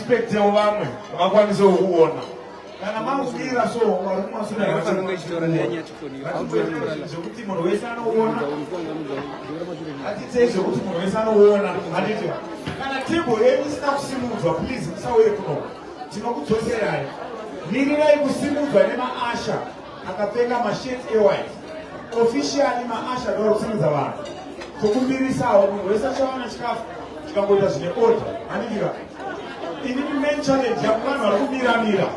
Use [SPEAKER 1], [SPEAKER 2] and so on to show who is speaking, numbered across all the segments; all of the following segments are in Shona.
[SPEAKER 1] Respect your family. Makwan so uona. Kana maukira so waruma so na zokuti wesa no uona. Ati tese zokuti wesa no uona. Ati kana table yenu sina kusimuzwa please sawe kuno. Tinokudzosera hai. Nirira ikusimuzwa nema Asha akapfeka mashirts white. Officially ma Asha ndo kusimuza vanhu. Tokumbirisawo munhu wese chawana chikafu chikangoita zvine order. Anidira. In the main challenge, you have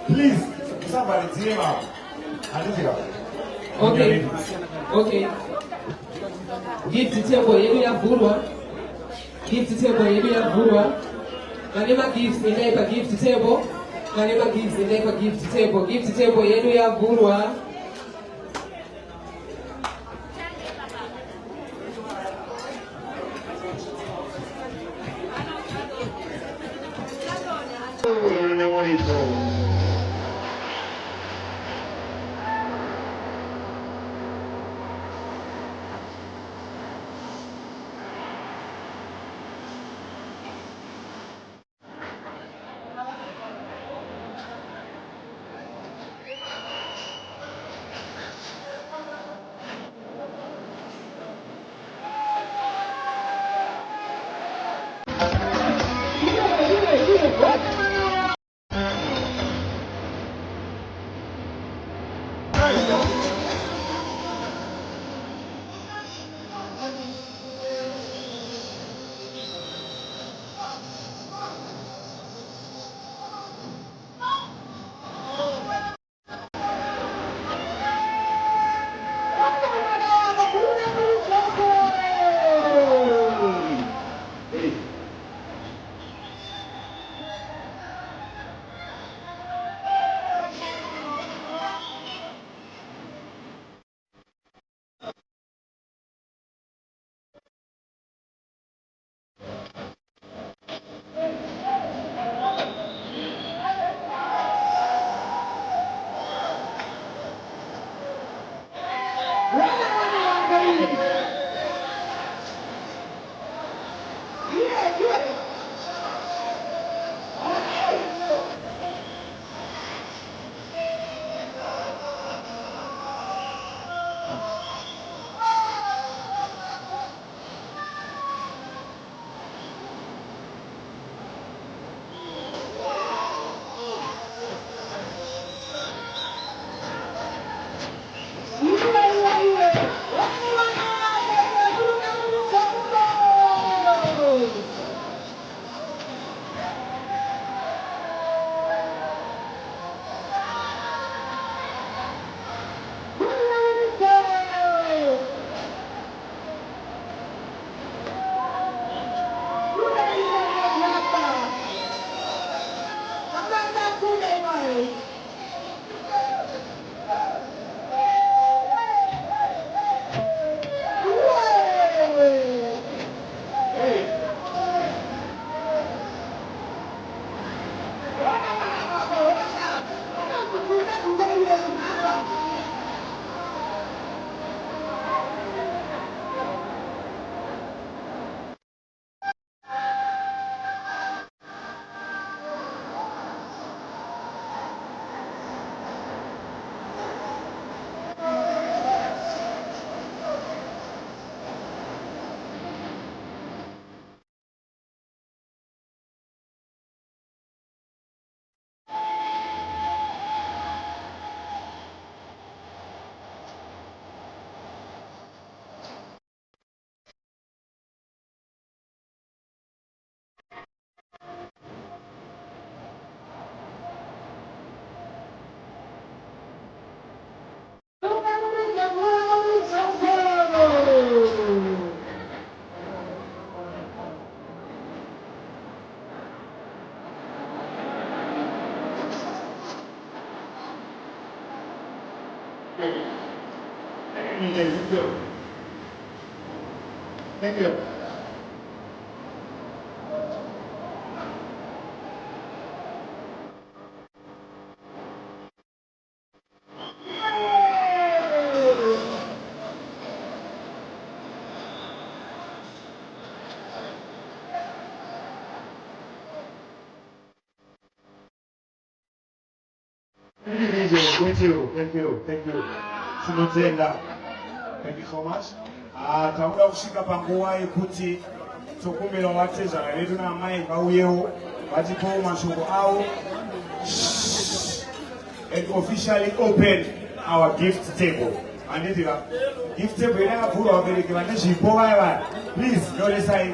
[SPEAKER 1] please, somebody team up.
[SPEAKER 2] Okay. Okay. Give the table, you have Burwa. Give the table, you have Burwa. Kanema gives the neighbor, give the table. Kanema gives the neighbor, give the table. Give the table, you have Burwa.
[SPEAKER 1] Thank you. Thank you. Sinotenda. Thank you so much. Tamuda kushika panguwa ikuti tokumira wateza vedu na amai vauyewo vatipo mashoko avo and officially open our gift table. Anditira gift table inakavhurwa vabereki vane zvipo vaya. Please noresai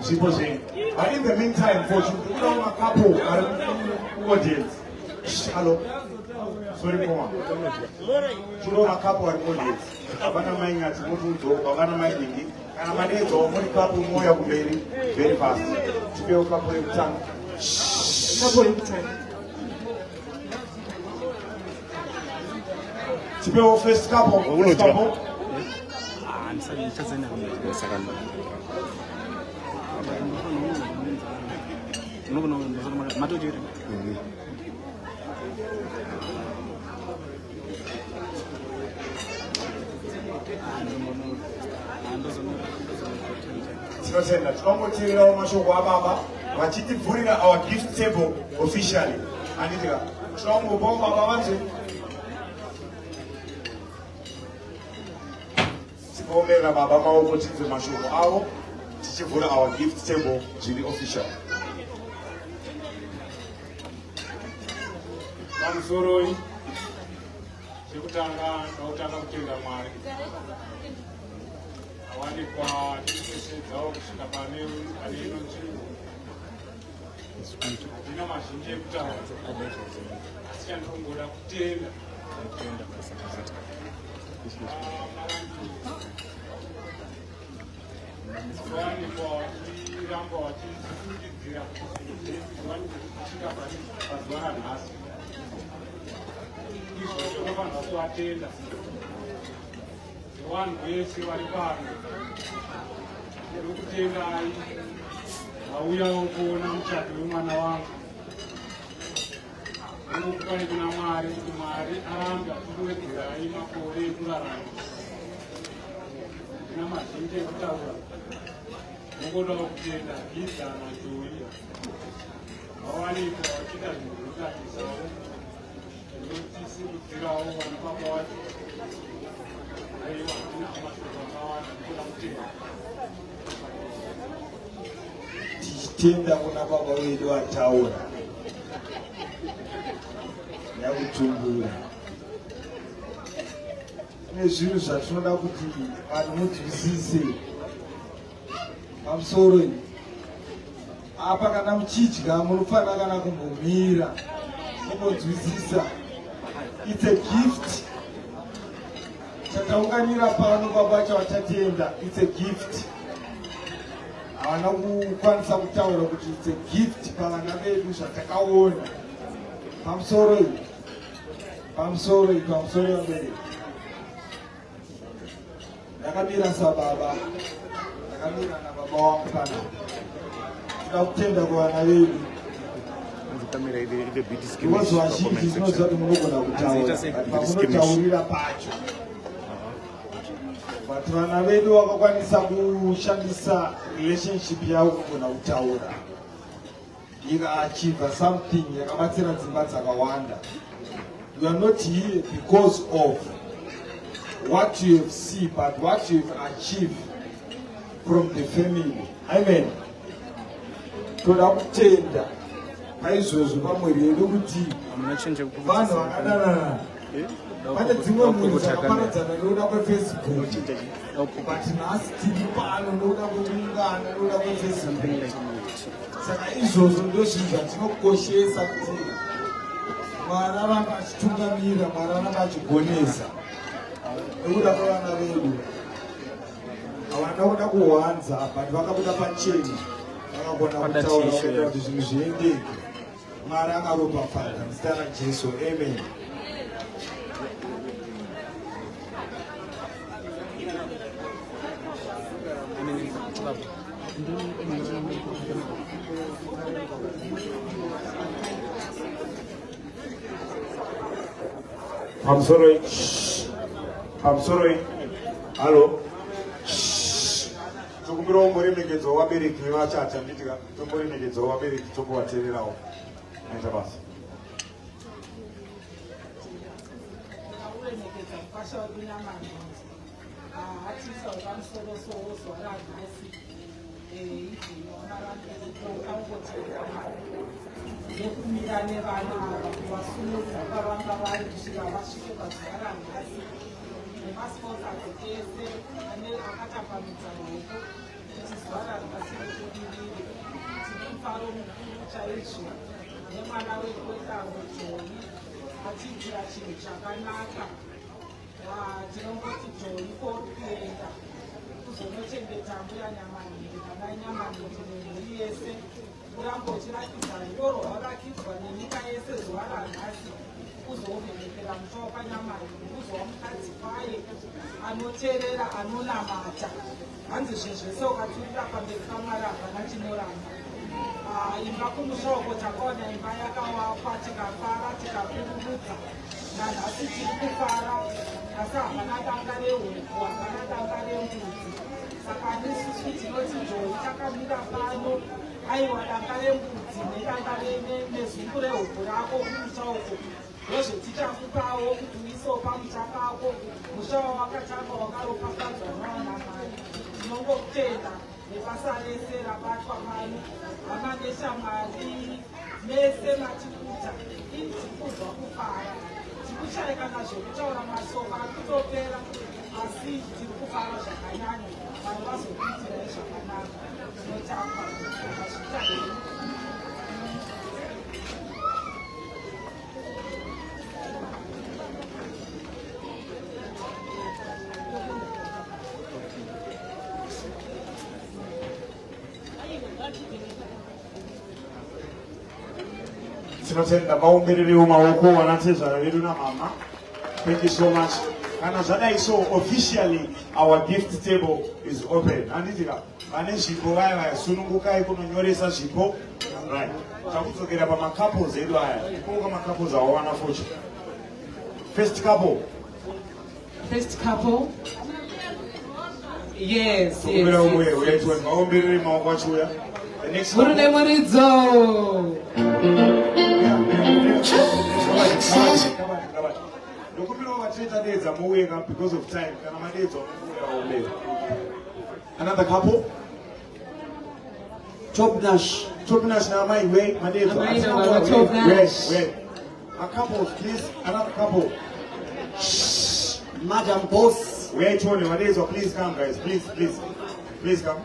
[SPEAKER 1] zvipo zvenyu. But in the meantime, for kuda makapo ari audience. Hello. Sorry, Mama. Chiro makapo ari audience. Abana mai ngati mutunzo, abana mai ningi. Kana madezo muri kapo moya kumberi very fast. Chipeo kapo ekutano. Kapo ekutano. Chipeo first kapo. First kapo. Tinotenda tinongoteererawo mashoko ababa vachitivhurira our gift table officially. Anditira tinongopawo baba vanje tikaomerera baba maoko tidze mashoko avo tichivhura our gift table zviri official. Pamusoroi chekutanga ndautanga kutenda Mwari awanikwa tichisedzawo kusvika pane ino nzvimbo handina mazhinji ekutaura asi chandinongoda kutenda vawanikwa vachiramba vachisundidzira kusvika pazuva ranhasi izvozvo vafanira kuvatenda vanhu vese vari pano ndokutendai vauyawo kuona muchato wemwana wangu. Vanokupani kuna Mwari kuti Mwari arambe achikuwedzerai makore ekurarama. Ndina mazhinji ekutaura nongodawo kutenda Giza naJoyi vawanikwa vachiita zvinhu zvinotadzisawo zvinotisimudzirawo vana baba vacho. Tichitenda kuna baba wedu ataura yakutumbura. Kune zvinhu zvatinoda kuti vanhu munzwisise pamusoro iyi. Apa kana muchidya munofanira kana kumbomira mumbonzwisisa. It's a gift. Tataunganira pano baba chavatenda. It's a gift. Havana kukwanisa kutaura kuti it's a gift pavana vedu zvatakaona. Pamusoro vabereki. Ndakamira sababa. Ndakamira nababa wangu pano. Tinoda kutenda kuvana vedu. Because vazhinji zvinozva kuti munogona kutaura. Pamunotaurira pacho. But vana vedu vakakwanisa kushandisa relationship yavo kugona kutaura. Ikaachieva something yakabatsira dzimba dzakawanda. You are not here because of what you have seen, but what you have achieved from the family. Amen. Toda kutenda paizvozvo pamwiri yedu kuti vanhu vakadanana. Pane dzimwe mhuri dzakaparadzana nokuda kwefacebook, but nhasi tiri pano nokuda kwekungana nokuda kwefacebook. Saka izvozvo ndozvinhu zvatinokoshesa kuti Mwari aramba achitungamira, Mwari aramba achigonesa nekuda kwevana vedu. Havana kuda kuhwanza, but vakabuda pachena vakagona kutaura kuti zvinhu zviendeke. Mwari akaropafadza muzita raJesu. Amen. I'm sorry. I'm sorry. Hello. Tukumbira umuremekedzo wabereki vevachacha nditika tomboremekedza wabereki tombovateererawo naita basa.
[SPEAKER 3] Yekumira nevana vasunudza pavanga vari kusvika vasvike pazuva ranhasi nemasponsazi ese akatambanudza ruoko kuti zuva ranhasi rikudirire. Tine mufaro mukuru chaizvo nemwana wedu wedango Joni achiitira chinhu chakanaka. Tinongoti Joni kori kuenda kuzonochengeta mbuya Nyamanhindi kana Nyamanhindi nemhuri yese kurambo uchiratidza rudo rwavakakidzwa nenyika yese zuva ranhasi kuzouvhenekera musha wapaNyamanhindi kuzova mukadzi kwaye anoteerera anonamata. Hanzi zvezvese ukaturira pamberi paMwari hapana chinoramba. Imba kumusha uko takaona imba yakavakwa tikafara tikakurumudza. Nanhasi tiri kufara asi hapana danga rehuku hapana danga rembudzi. Saka nesusu tinoti Joni takamira pano aiwa danga rembudzi nedanga nezungu rehuku rako kumusha uko ndozvetichakupawo kuti uisewo pamusha kako musha wawakatanga wakaropafadzwa navanamai. Tinongokutenda nebasa rese rabatwa mano hama neshamwari mese matikuta ini tikuzwa kufara tikushayika nazvokutaura masoko akutopera asi tiri kufara zvakanyanya vanhu vazokuitirai zvakanaka tinotamba azvitaii.
[SPEAKER 1] Tinotenda vaombereri mumaoko vanatezvara vedu namama. Thank you so much. Kana zvadai so officially our gift table is open. Handitika vane zvipo vaya vayasunungukai kunonyoresa zvipo. Right. Takudzokera pamacouples edu aya. Ikoka macouples awawana fuchi. First couple.
[SPEAKER 2] First couple. Yes,
[SPEAKER 1] The next
[SPEAKER 2] couple.
[SPEAKER 1] Because of time. Another couple. Topnash now my way. A couple, please. Another couple. Madam Boss. Wait, please come, guys. Please come.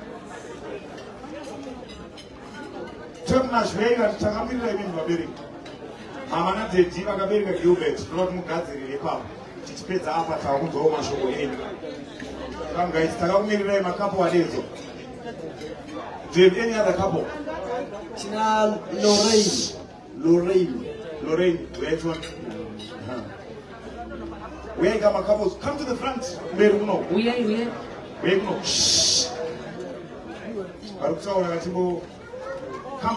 [SPEAKER 1] Topnash, where you are talking about Babiri. Amana Teti, Bagabiri, Gilbert, Lord Mugazi, Pam. It spreads up at our home show. Come, guys, tell me a couple of days. Do you have any other couple? Tina Lorraine, wait one. Where come a couple? Come to the front. We are. Shh. Come,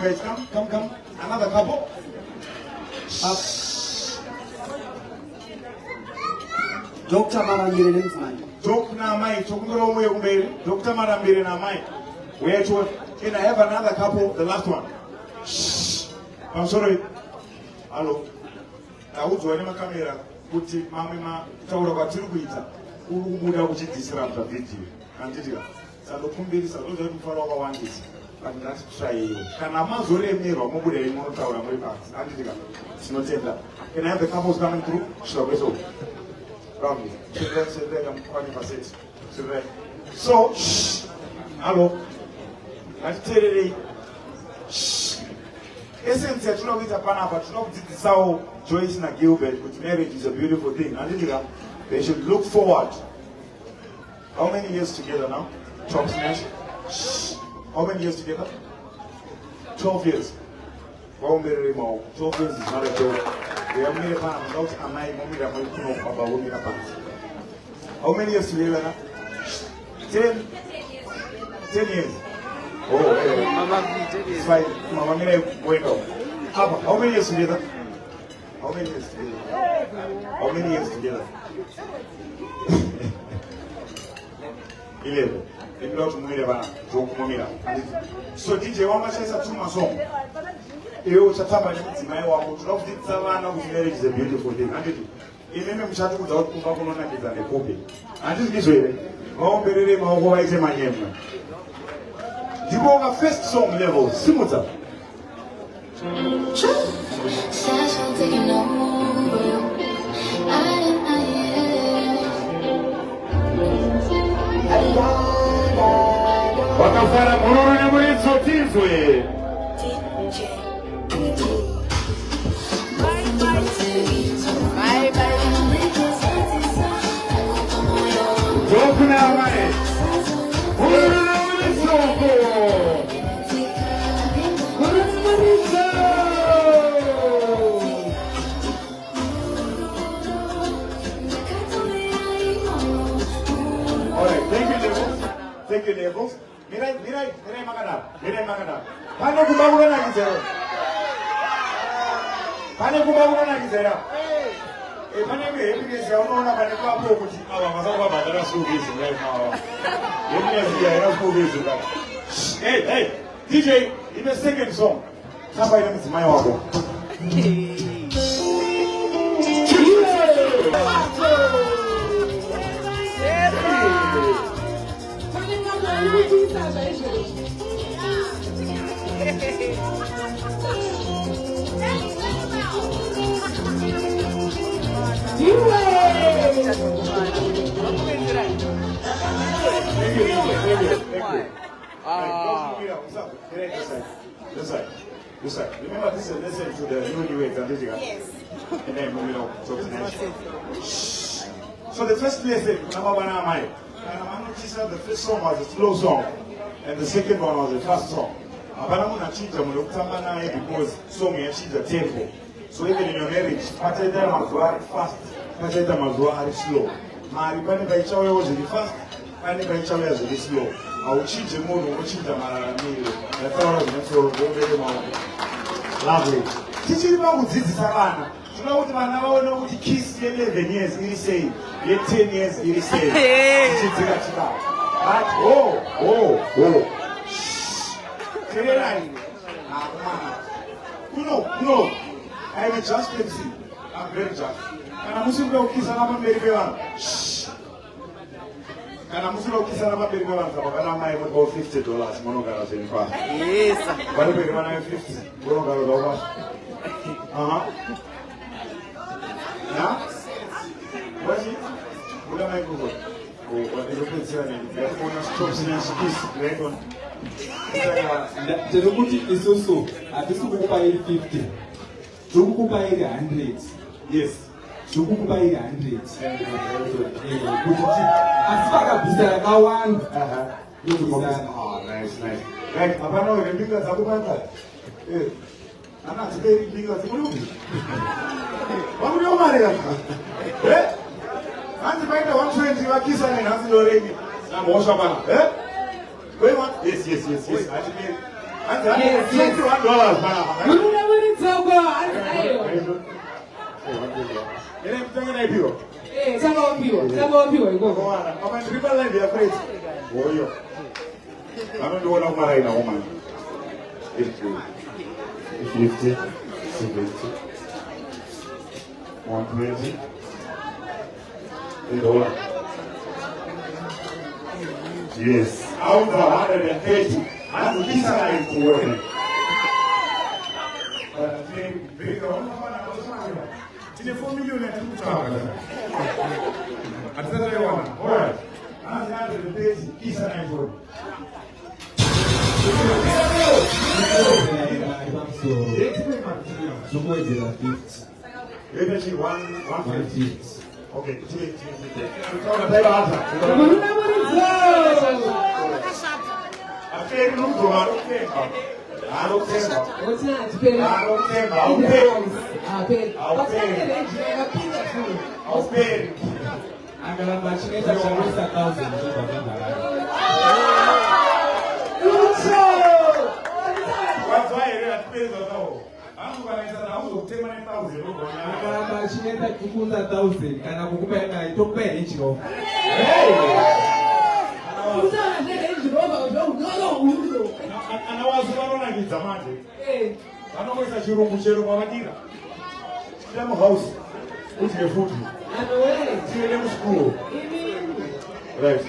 [SPEAKER 1] guys, come. Another couple. Dr. Marambire Dr. Marambire Namai. Wait one. Can I have another couple? The last one. Shh. I'm sorry. Hello. I would join my camera. Kuti mama taura kwatiri kuita urikubuda kuchidisrupt video anditira salokumbiri saloza kufara wakawandisa but that's try kana mazoremerwa mubuda imotaura muri pasi anditira tinotenda. Can I have the couples coming through? Sure, so probably children I'm 20%. So hello atiterere essence yatinokuita panapa tinokudzidzisawo Joyce na Gilbert, which marriage is a beautiful thing. And they should look forward. How many years together now? Top Smash. How many years together? 12 years. 12 years is not a joke. We have made a plan without a night. How many years together now? 10. 10 years. Oh, it's fine. Mama, I'm going out. How many years together? How many years together? How many years together? 11. So DJ, one much is a 2 months song. You shut up and it's my one. Love it, Savannah, which marriage is a beautiful thing. And it made me shut up without Kumakuna kids and a copy. And just this way, oh, very my is my name. You go on first song level, Simuta. Wakafara Mororo na Murizo Tizwe. Bye bye. Jokuna Amare. Mororo na Murizo. Mororo na Murizo. Alright, thank you, Devils. Thank you, Devils. Mirai Magana. Pane kubagura na kizero. Pane kubagura na kizero. Pane evidence ya unaona pane kwa hapo kuti aba mazao badala school fees right now. Evidence ya school fees right. Hey, DJ, in the second song. Samba ile msimayo wako. This side. Remember, this is a lesson to the newlyweds and this guy. Yes. And then moving on. So the first lesson, number one, the first song was a slow song, and the second one was a fast song. Because song achieves the tempo. So even in your marriage, Pateta Mazua fast, Pateta Mazua slow. Maribani Baichawe was really fast, and Baichawe was really slow. I will change the mode, I will change the Marami. That's all of them, so very lovely. Teaching about this Savannah. You know what man now what kiss 11 years, he say, 10 years, he say. But oh. No. I'm a just MC. I'm very just. And I'm Muslim to kiss another baby one. And I'm Muslim to kiss another baby one. And I'm about $50. Monogaras in fact. Yes. What if I have 50? Monogaras over. Now? What's it? What am I going? Oh, what is the
[SPEAKER 4] Terukuti is also at this buy 50. To buy 100. Yes. To buy 100. As far as the one.
[SPEAKER 1] Nice. Right, Abano, the bigger Zabubanta. I'm not very big as a movie. What do you marry? And the bike 120 kiss and Nancy Lorraine. I'm Washabana. Wait, what? Yes. And $21, man. $50, $70, $120, $8. Yes, out of 130. And this time to work. In 4 million and 2,000. At the other one. All right. And the other days, is an iPhone. Energy 150. Okay, kutema 9,000
[SPEAKER 4] Akaramba achineta kukunza 1,000 kana kukupa yaka itokupa Range Rover.
[SPEAKER 1] Ana wazi vanonakidza manje vanoisa chirungu chero kwavadira tida muhouse udye futi tiende muskuru right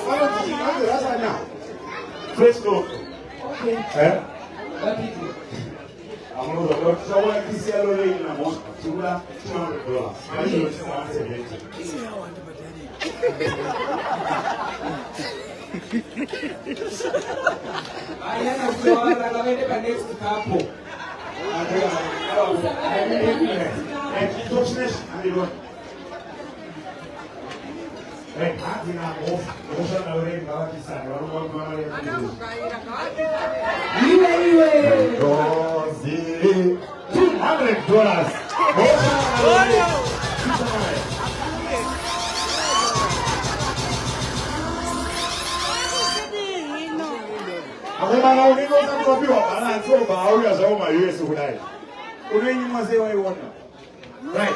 [SPEAKER 1] vanoti vanzi rasanya fresh dog amunozoda tisaona kisi yaloreini namosa tikuda $200
[SPEAKER 4] Ayana kuwala kawende pa next couple.
[SPEAKER 1] Akumana uniko sakupiwa bana soba au ya zao ma US kudai. Unenyi mazee wa iona. Right.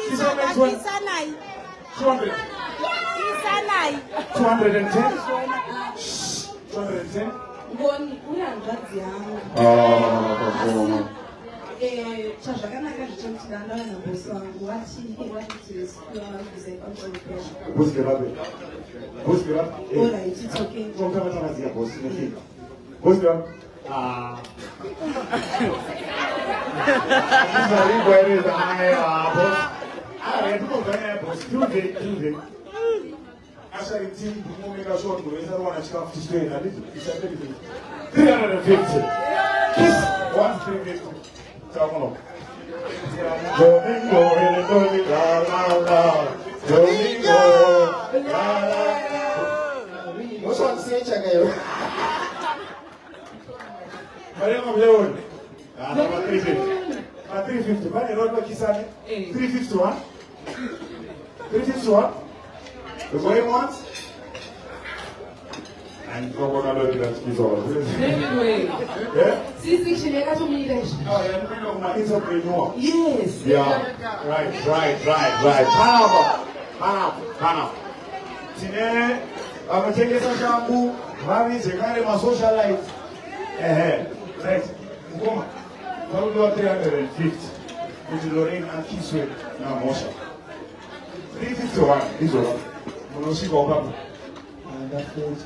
[SPEAKER 1] Kisa next one. 200.
[SPEAKER 5] Kisa nai.
[SPEAKER 1] 210. 210.
[SPEAKER 5] Ngoni uyangazi yangu. Chazvakanaka zvichimutidanda na bosi wangu wati
[SPEAKER 1] Bosi rabe. Bosi rabe.
[SPEAKER 5] All right, it's okay.
[SPEAKER 1] Kama tanazia bosi nifika. Bosi rabe. Actually, team will make a short move. I want to stop to stay. I did it. 350. 150. Domingo, la la la. Domingo, la la la. What's one say, Chagayo? Mariam Leon. 350. 350. But you don't know Kisani? 351. 351. The going once? And go on a little bit. Yeah? It's a renewal.
[SPEAKER 2] Yes.
[SPEAKER 1] Yeah. Right. Pana. Tine, amechekesa shangu, mami zekare ma socialite. Right. Ngoma. Paulo 350. With Lorraine and Kiswe na Mosha. 351. This one. Monosi Boba.
[SPEAKER 6] And that goes.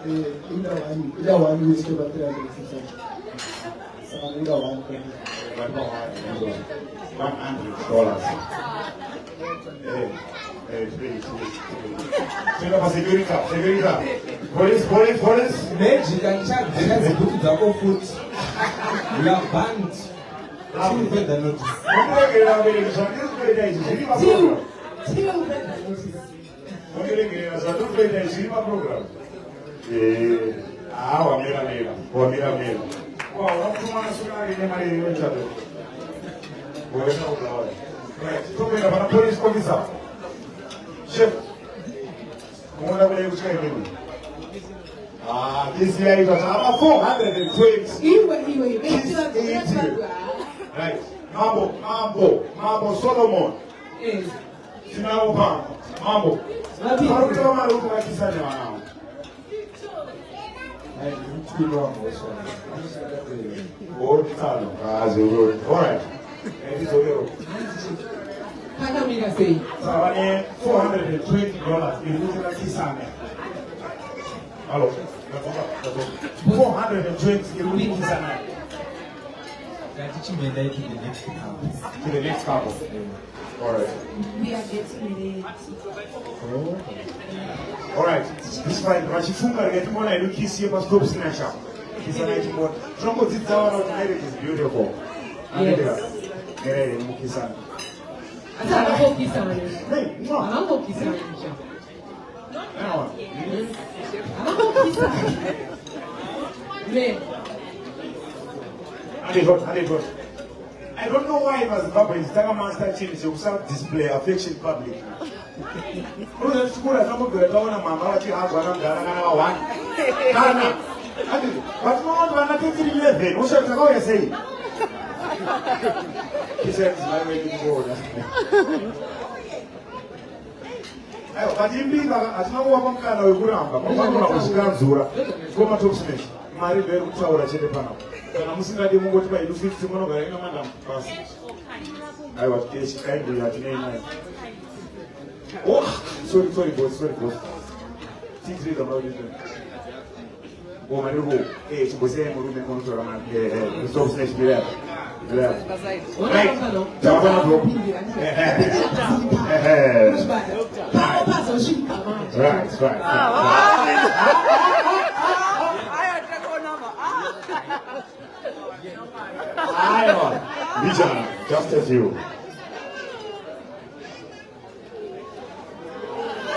[SPEAKER 6] Either one is to 350. Either one.
[SPEAKER 1] $100. Police.
[SPEAKER 4] Magic and chat has a good double foot. We are banned. Two better notice.
[SPEAKER 1] This year it was about 420. Right. Mambo Solomon. Sinao Mambo. Alright. $420 in Kisane. Hello. 420 in Kisane. To the next couple. Alright.
[SPEAKER 5] We are getting late.
[SPEAKER 1] Alright. This fine. Rachifunga get more like kiss here, but stop snatcher. It's a nice one. Trumbo sits down on the is beautiful.
[SPEAKER 2] Yes.
[SPEAKER 1] Hey, no. I don't know why Zimbabwe is Tanga Master Team is a display affection public. But no one 11. What shall I say? Kisses my way to go. Vachimbika atinangova pamukana wekuramba papanogona kusvikanzura komatopsmech mari mberi kutaura chete panapa kana musingadi mungoti paidu 50 munogara ina madam basi aiwa keshi kaindi yatinei nayo oh sorry boss teach read about it oh mari ro chibosei murume konotora mari stopsmech bila right tabana bro right Iron, Vijay, just as you.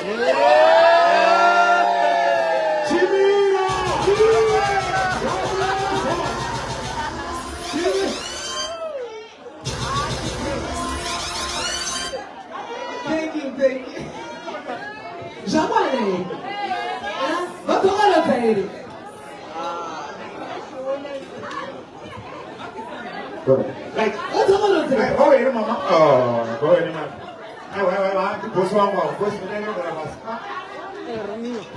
[SPEAKER 2] Thank you. Jamais. What do I say?
[SPEAKER 1] Like,
[SPEAKER 2] What do I say?
[SPEAKER 1] go ahead, mama. Oh, go ahead, mama. Boss one more. Boss me then go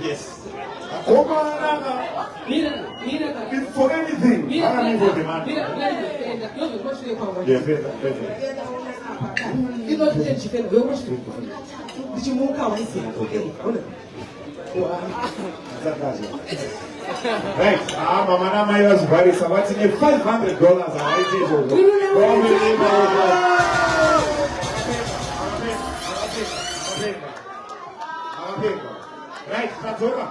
[SPEAKER 1] yes.
[SPEAKER 2] Mira.
[SPEAKER 1] For anything. I don't need for demand.
[SPEAKER 2] Mira.
[SPEAKER 1] Yes. Right. Mama na mai was very sabati ne $500 I take over. Right, Kazoka.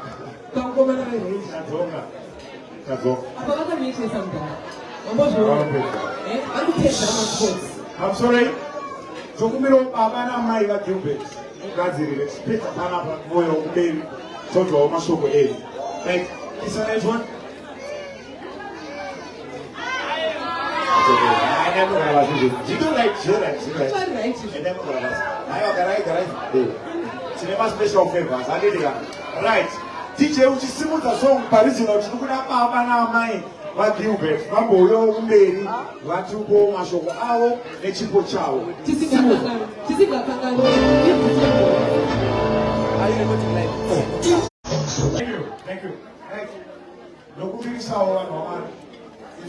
[SPEAKER 1] I'm sorry. Tokumiro abana mai va jumbe. Gaziri split abana moyo mbeli. Toto mashoko eni. Right. Is the next one? I never realized it. You don't like Cinema special favors. I did it. Right. DJ Uchisimuta song Parisino Chukuna Papa na Mai. What you bet? Mambo yo umberi. What you go mashoko ao. Nechipo chao.
[SPEAKER 2] Thank
[SPEAKER 1] you. Nokubiri sawa normal.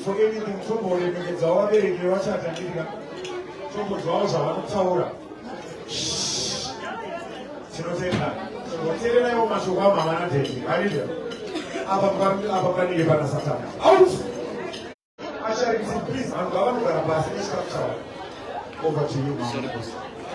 [SPEAKER 1] For anything trouble you get zawa bere ke wacha tandika. Trouble zawa kutaura. Sinotenda. Wotere nayo mashuka mama na tete. Alija. Apa kani ke bana satana. Out. Ashari please I'm going to pass this structure. Over to you, mama.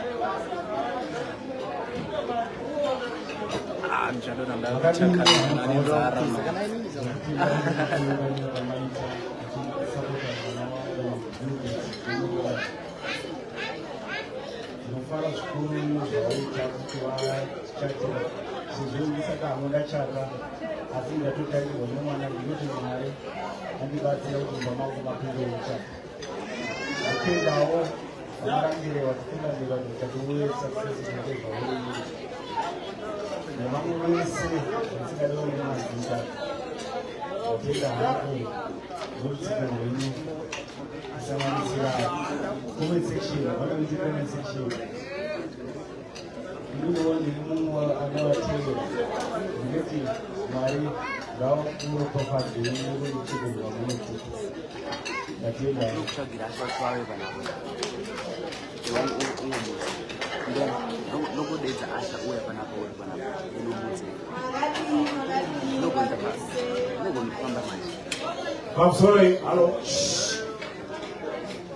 [SPEAKER 1] I'm sorry, hello.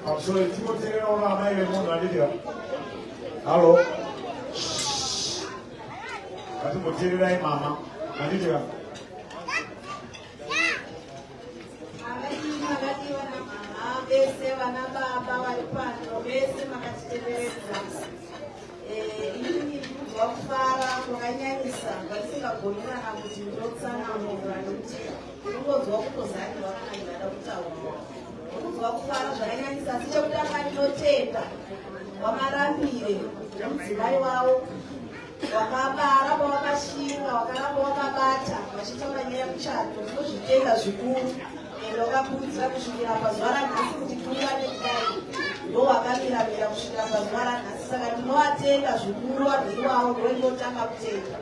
[SPEAKER 1] I'm sorry, Timothy, I don't know hello. Ati Timothy, mama. Anita.
[SPEAKER 5] wakabara wakashinga wakaramba wakabata vachitaura nyaya muchato ndozvitenda zvikuru ndakakurudzira kusvikira pazuva ranhasi kuti tungane kudai ndowakamira kusvikira pazuva ranhasi. Saka ndinovatenga zvikuru vabviri wavo ndondotanga kutenga.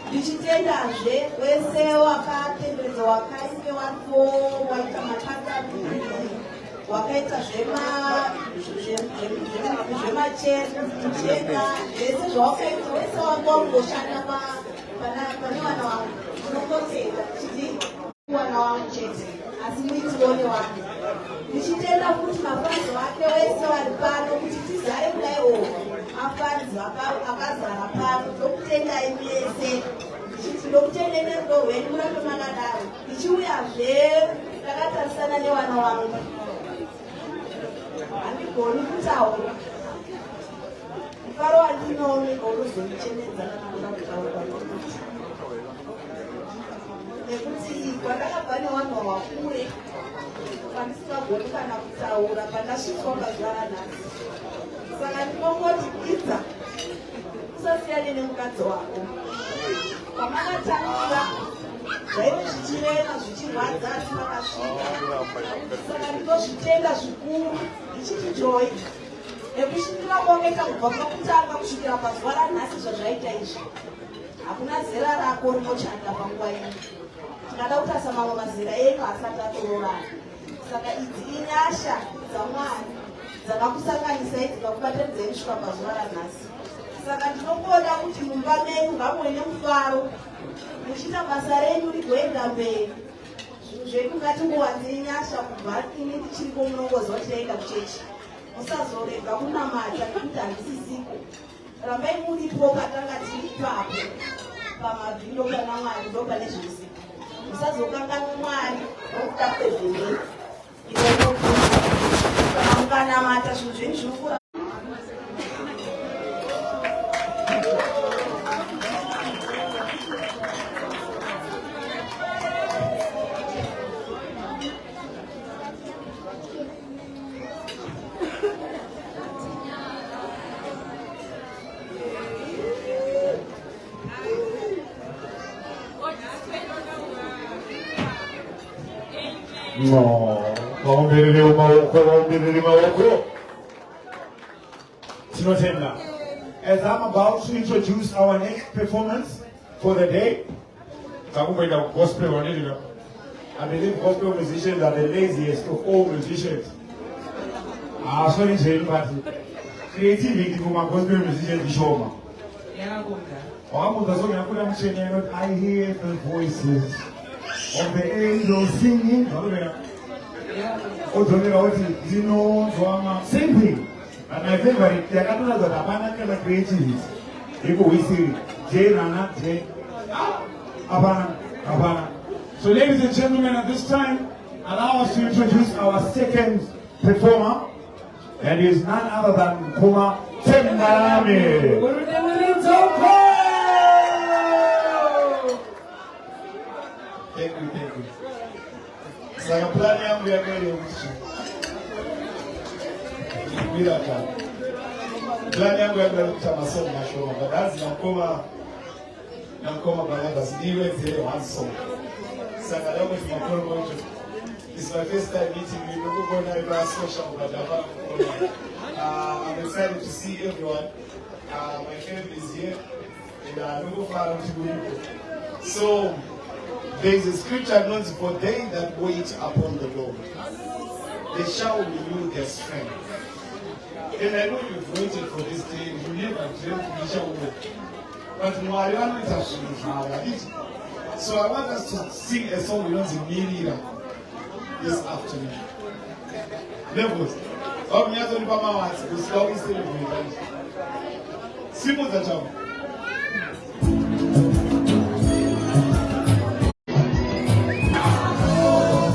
[SPEAKER 5] Ndichitendazve wese wakatenderedza wakaimbe wako waita makatadhuri wakaita zvemachena zvese zvawakaita wese wangongoshanda pane vana vangu ndinongotenda chiti vana vangu chete asi muitiwo nevanhu. Ndichitenda kuti mafanzi vake wese vari pano kuti tizare kudaiwo mafanzi akazara pano ndokutendai mese ndichiti ndokutendai nerudo rwenyu murambe makadaro. Ndichiuyazve takatarisana nevana vangu handigoni kutaura mufaro wandinooneka unozondichenedza kana kutaura nekuti kwandakabva nevanhu vakure pandisingagoni kana kutaura pandasvitswa pazuva ranhasi. Saka ndinongoti idza usasiyane nemukadzi wako pamakatangira zvaive zvichirema zvichirwadza asi makasvika. Saka ndinozvitenda zvikuru ndichiti joy nekusvikira kuongeka kubva pakutanga kusvikira pazuva ranhasi zvazvaita izvi hakuna zera rako rinochanda panguva ino. Tingada kutarisa mamwe mazera enyu asati atororana. Saka idzi inyasha dzaMwari dzakakusanganisai dzikakubatanidza kusvika pazuva ranhasi. Saka ndinokuoda kuti mumba menyu ngamuve nemufaro muchiita basa renyu rigoenda mberi. Zvinhu zvedu ngatingowanzei nyasha kubva ini tichiripo munongozwa tichaenda kuchechi. Musazorega kunamata nekuti handisisiko. Rambai muripo katanga tiri ipapo pamabhindo kana Mwari ndo pane zvose. Musazokanganwa Mwari nokuda kwezvemheri. Kana mukanamata zvinhu zvenyu zvinokura.
[SPEAKER 1] No, Tinotenda. As I'm about to introduce our next performance for the day, I believe gospel musicians are the laziest of all musicians. Sorry, but creativity for my gospel musicians is show. I hear the voices of the angels singing. Same thing. And my favorite, they are not the creativity. People we see Jay Rana, Jay Abana. So, ladies and gentlemen, at this time, allow us to introduce our second performer, and he is none other than Kuma Tembarame. Thank you. So I'm planning we are going to planning we are going to masomo mashomo, but as nakoma balanda sidiwe zile one song. Saka leo ni makoro moja. It's my first time meeting you. Look on our social media. I'm excited to see everyone. My family is here, and look forward to you. So. There is a scripture known for they that wait upon the Lord. They shall renew their strength. And I know you've waited for this day. You live and dream to be sure. But so I want us to sing a song we know in Miriam this afternoon. Levels. Simple the job.
[SPEAKER 7] Oh,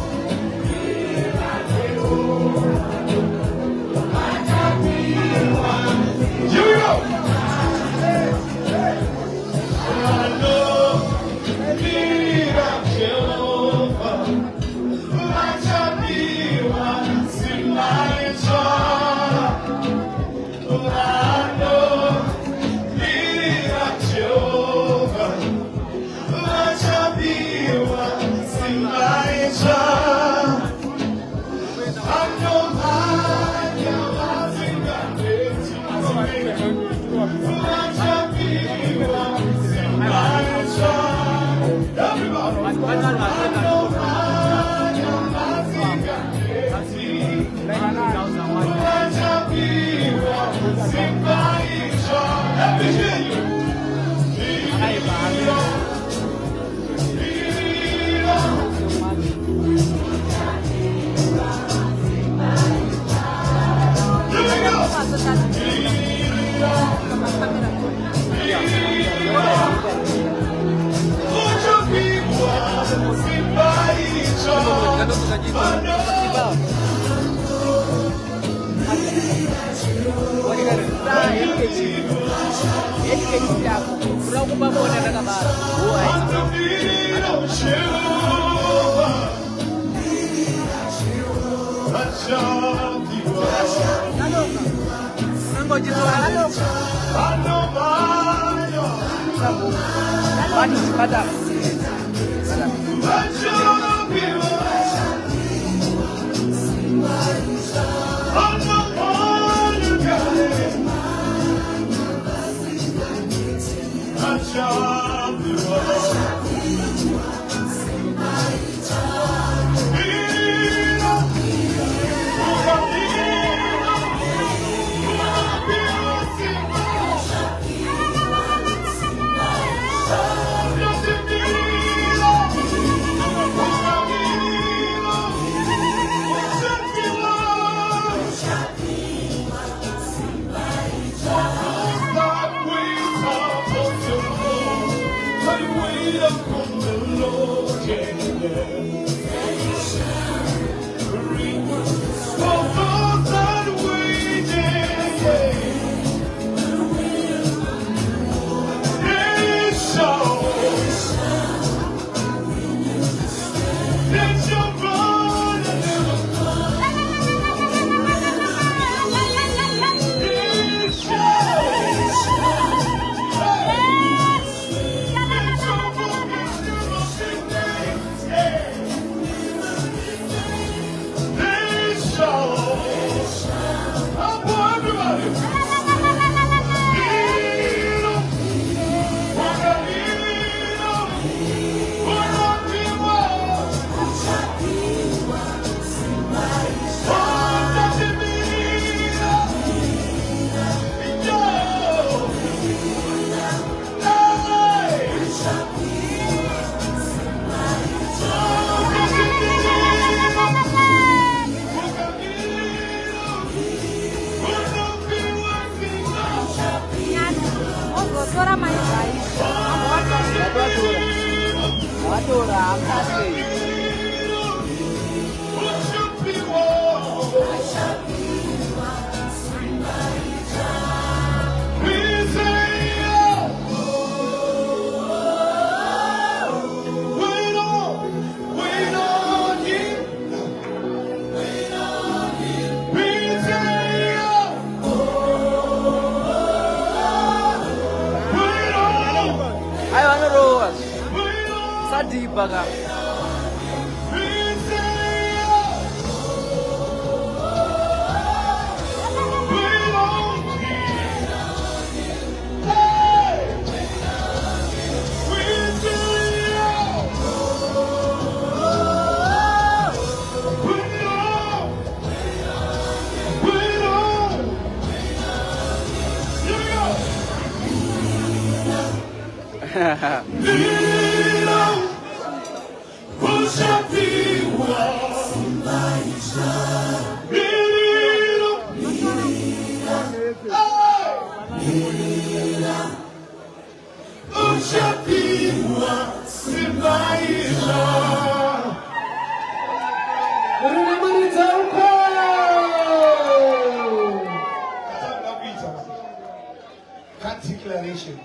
[SPEAKER 1] Declaration.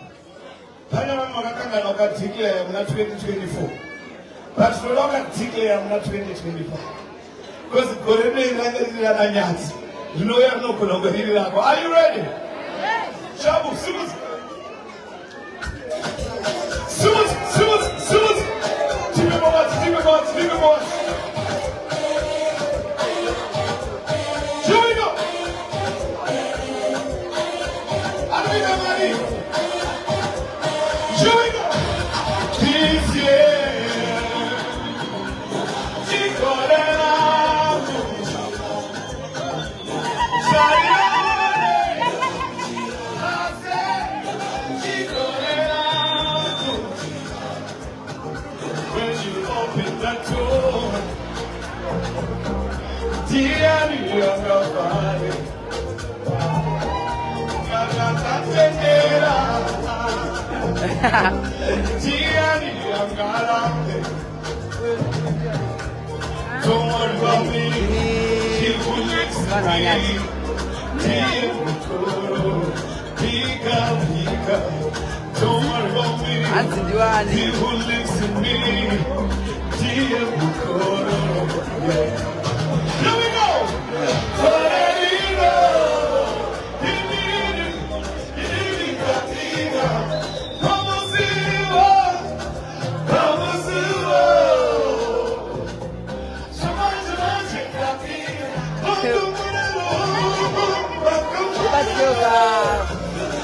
[SPEAKER 1] Declare 2024. But no longer declare 2025. Because you know you have no longer. Are you ready? Shabu, Sumus. Here we go. Here we go. This year, when you open that door, dear, you're body. Don't worry about me. Don't worry about me. People listen to me. Here we go.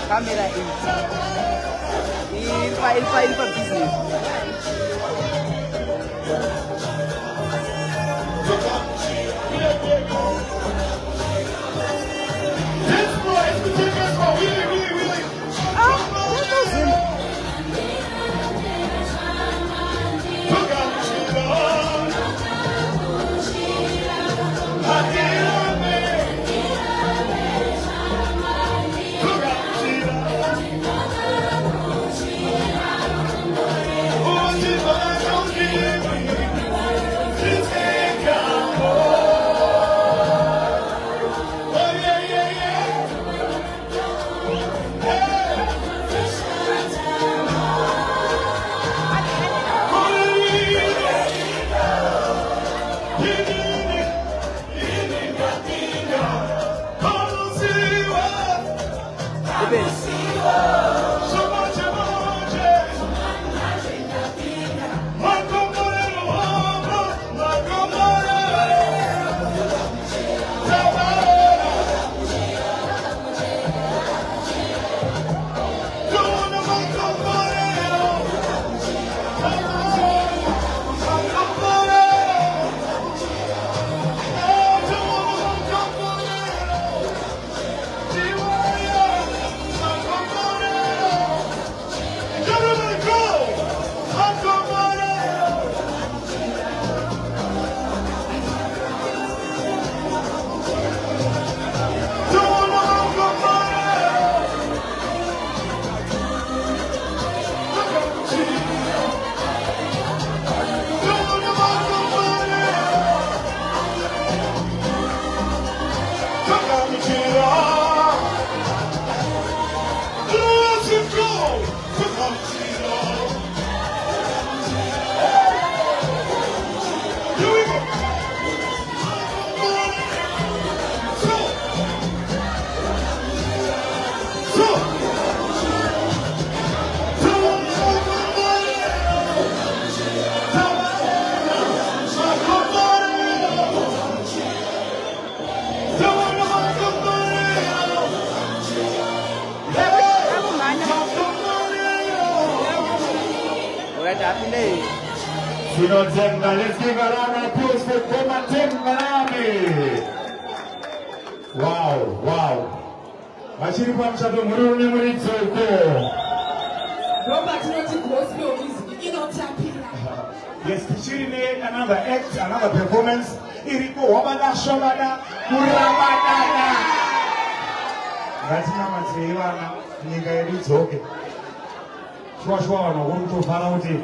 [SPEAKER 7] Camera il file business.
[SPEAKER 1] Let's give a round of applause for Goma Tembalame. Wow, wow. Machiri kwa mchato muruni muritsoko.
[SPEAKER 2] Robert not gospel music, you know tapira.
[SPEAKER 1] Yes, Kichiri another act, another performance. Iriko wabada shobada kurabada. Gatina mateiwana nyika yedu dzoke. Shwa wanokuto fara kuti.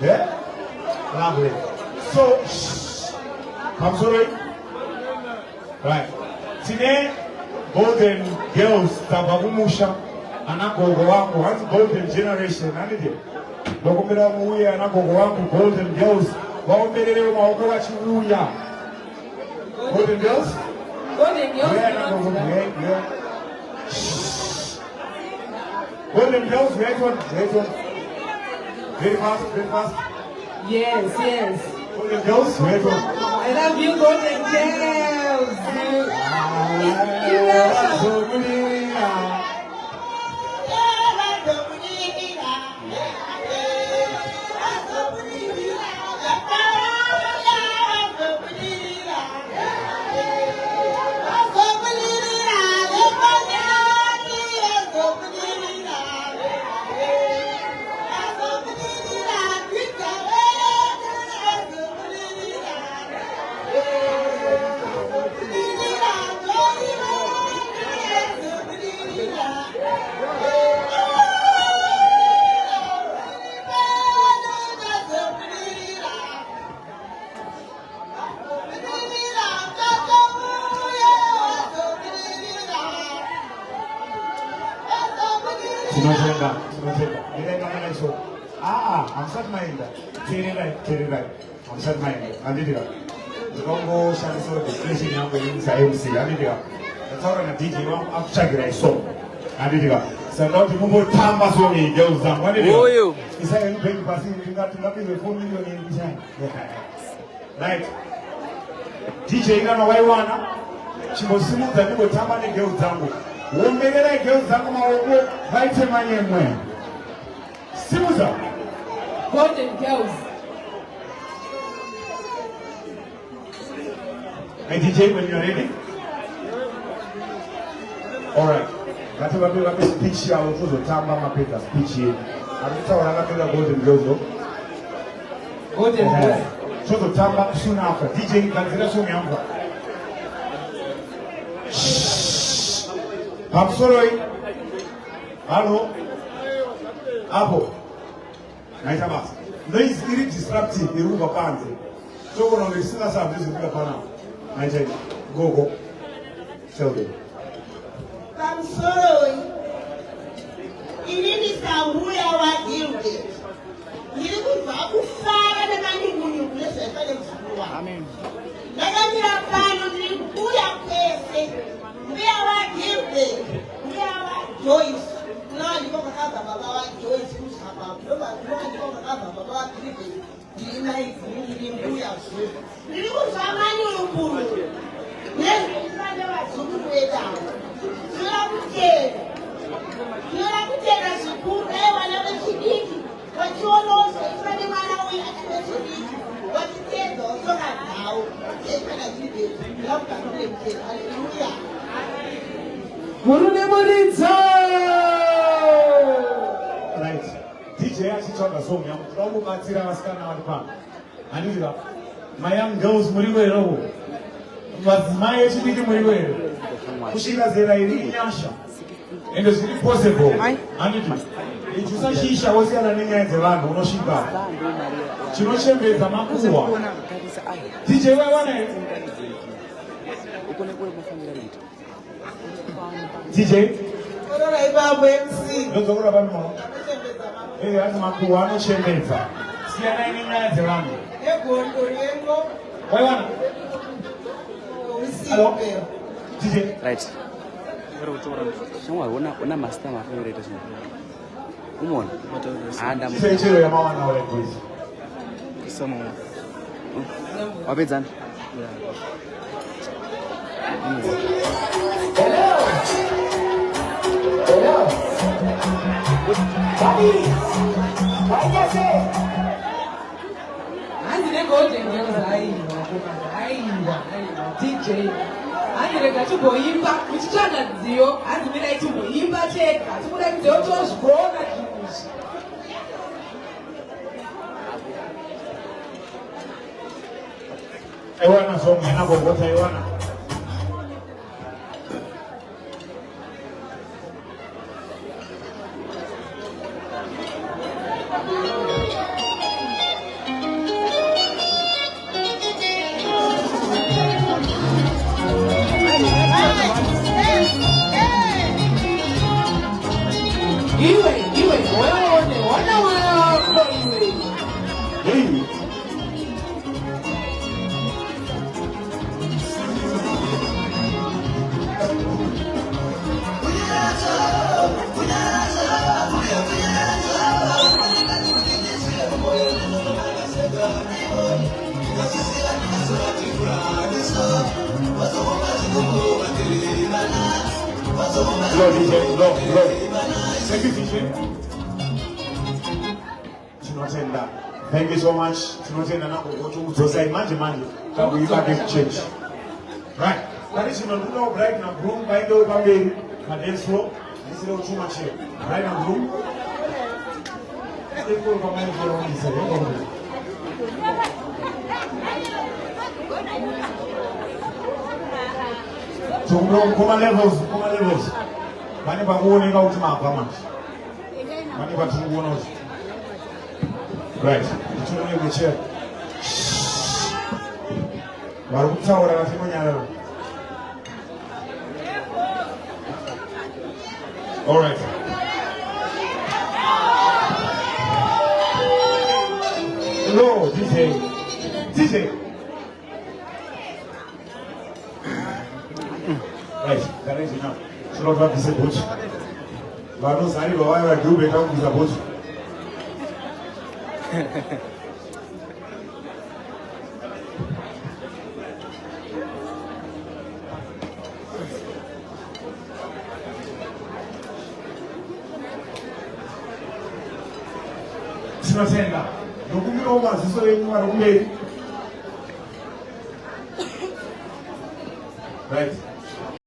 [SPEAKER 1] Yeah? Lovely. So, I'm sorry. Right. Today, Golden Girls, Tabagumusha, Anagogo wangu, hands Golden Generation, anidi. Lokumira muya, Anagogo wangu, Golden Girls. Waombelele maoko wachiuya. Golden Girls?
[SPEAKER 2] Golden Girls.
[SPEAKER 1] Yeah, Anagogo, yeah. Golden Girls, wait one. Very fast.
[SPEAKER 2] Yes.
[SPEAKER 1] Golden Girls, wait one.
[SPEAKER 2] I love you, Golden Girls.
[SPEAKER 1] Tinotenda. Ndinenge so. Amusati tererai. Amusati maenda. Andidira. Ndikangoshandisa definition yangu yemusa MC. Andidira. Ndataura na DJ wangu akutsvagira iso. Andidira. Saka kuti mumbotamba so negirls zangu. Andidira.
[SPEAKER 7] Oyo.
[SPEAKER 1] Isaka nibhengi pasi tingapinze 4 million yemushani. Right. DJ kana waiwana. Chimbosimudza ndingotamba negirls zangu. Wombererai girls zangu maoko vaite manyemwe. Simuza.
[SPEAKER 2] Golden girls.
[SPEAKER 1] Hey DJ, when you're ready. Alright. Ngati speech yawo kuzotamba mapeta speech yedu. Arikutaura ngapenda golden girls though.
[SPEAKER 2] Golden girls.
[SPEAKER 1] Tozotamba soon after. DJ ngadzira song yangu. Pamusoroi. Halo. Apo. Naita basa. Noise iri disruptive iruba panze. Soko no ngisina sabu zikuya pana. Naita go. Tell them.
[SPEAKER 5] Pamusoroi. Inini sahuya wa gilde. Nilikuva kufara na manigunyugu lesefanye msukuru wa. Amen. Nagamira pano nilikuya pese. Mbea wa gilde. Mbea wa Joyce. Nani kwa kaka baba wa Joyce kusaba. Nani kwa kaka baba wa Tripe. Nilina nilikuya su. Nilikuva mani ulukuru. Nilikuva wa sukuru weda. Nila kutera sukuru ewa na wechidiki. Wachiolo ifanye mwana uya wechidiki. Wachitezo soka tao. Kekana jibe. Labda kule mche. Hallelujah.
[SPEAKER 2] Murune Muritsa.
[SPEAKER 1] Right. DJ achitsvaga song yangu. Tinomubatsira vasikana vari pano. Handizira. My young girls muriwero. Madzimai echidiki muriwero. Kusvika zera iri inyasha. Ende zviri possible. Handiti. Ichusashisha wosiyana nenyaya dzevanhu unosvika. Chinochembedza makuhwa. DJ waiwana here? DJ?
[SPEAKER 5] Korora ibabu MC.
[SPEAKER 1] Ndozokura pano. Hati makuhwa anochembedza. Siyana nenyaya dzevanhu.
[SPEAKER 5] Egondo yengo.
[SPEAKER 1] Waiwana? Hello? DJ?
[SPEAKER 7] Right. Una master my favorite. Come on. And I'm
[SPEAKER 1] Chiro yamawana wale boys.
[SPEAKER 7] someone. Wabedzana.
[SPEAKER 2] Andine golden girls aimba DJ andirega chimboimba kuchitsvaga dziyo handimira chimboimba chega chikuda kudziyo tozvigona zvinhu
[SPEAKER 1] Aiwana song yanagogota aiwana.
[SPEAKER 2] iwe ona wako iwe.
[SPEAKER 1] Hey. Thank you, DJ. Tinotenda. Thank you so much. Tinotenda na kukudzosai manje. Kakuiva change. Right. Kani chinonduna bright na groom baito pamberi pa dance floor. Nisile uchuma cheo. Bright na groom. Ndiko kwa mali kwa wani Kuma levels. Bani pakuoneka kuti mabva manje. Bani patikuona kuti. Right. Tichone kuchera. Vari kutaura kasi munyararo. All right. DJ. Right, that is enough. So not what to say, Butch. But no, sorry, but why do better with the Butch? Sinotenda. Ndokumbira maziso yenyu ari kumberi.